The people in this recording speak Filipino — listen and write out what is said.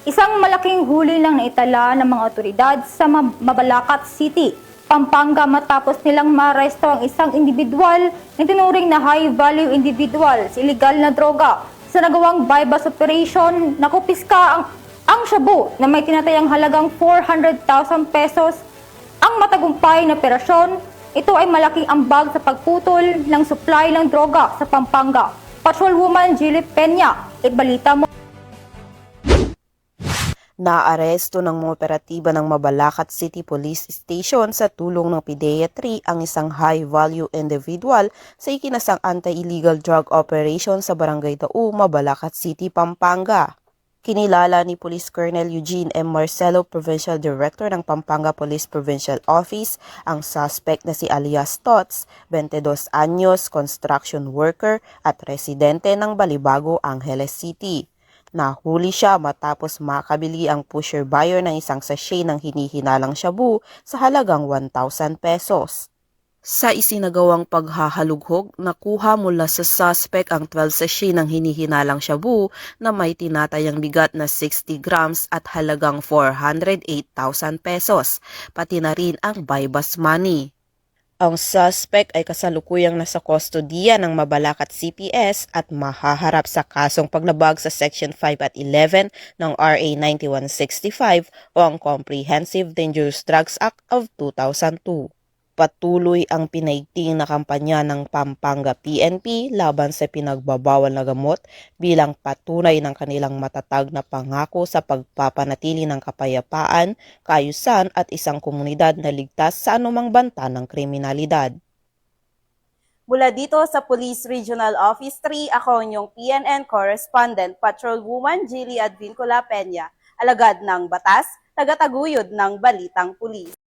Isang malaking huli lang naitala ng mga otoridad sa Mabalacat City, Pampanga matapos nilang maaresto ang isang individual na tinuring na high-value individual sa illegal na droga. Sa nagawang bypass operation, nakupiska ang shabu na may tinatayang halagang 400,000 pesos. Ang matagumpay na operasyon, ito ay malaking ambag sa pagputol ng supply ng droga sa Pampanga. Patrolwoman Jilly Peña, ibalita mo. Naaresto ng mga operatiba ng Mabalacat City Police Station sa tulong ng PIDEA 3 ang isang high-value individual sa ikinasang anti-illegal drug operation sa Barangay Dao, Mabalacat City, Pampanga. Kinilala ni Police Colonel Eugene M. Marcelo, Provincial Director ng Pampanga Police Provincial Office, ang suspect na si alias Tots, 22 anyos, construction worker at residente ng Balibago, Angeles City. Nahuli siya matapos makabili ang pusher buyer ng isang sachet ng hinihinalang shabu sa halagang 1,000 pesos. Sa isinagawang paghahalughog, nakuha mula sa suspect ang 12 sachet ng hinihinalang shabu na may tinatayang bigat na 60 grams at halagang 408,000 pesos, pati na rin ang bypass money. Ang suspect ay kasalukuyang nasa kustodiya ng Mabalacat CPS at mahaharap sa kasong paglabag sa Section 5 at 11 ng RA 9165 o ang Comprehensive Dangerous Drugs Act of 2002. Patuloy ang pinaigting na kampanya ng Pampanga PNP laban sa pinagbabawal na gamot bilang patunay ng kanilang matatag na pangako sa pagpapanatili ng kapayapaan, kaayusan at isang komunidad na ligtas sa anumang banta ng kriminalidad. Mula dito sa Police Regional Office 3, ako inyong PNN Correspondent, Patrolwoman Jilly Advincula Peña, alagad ng batas, tagataguyod ng Balitang Pulis.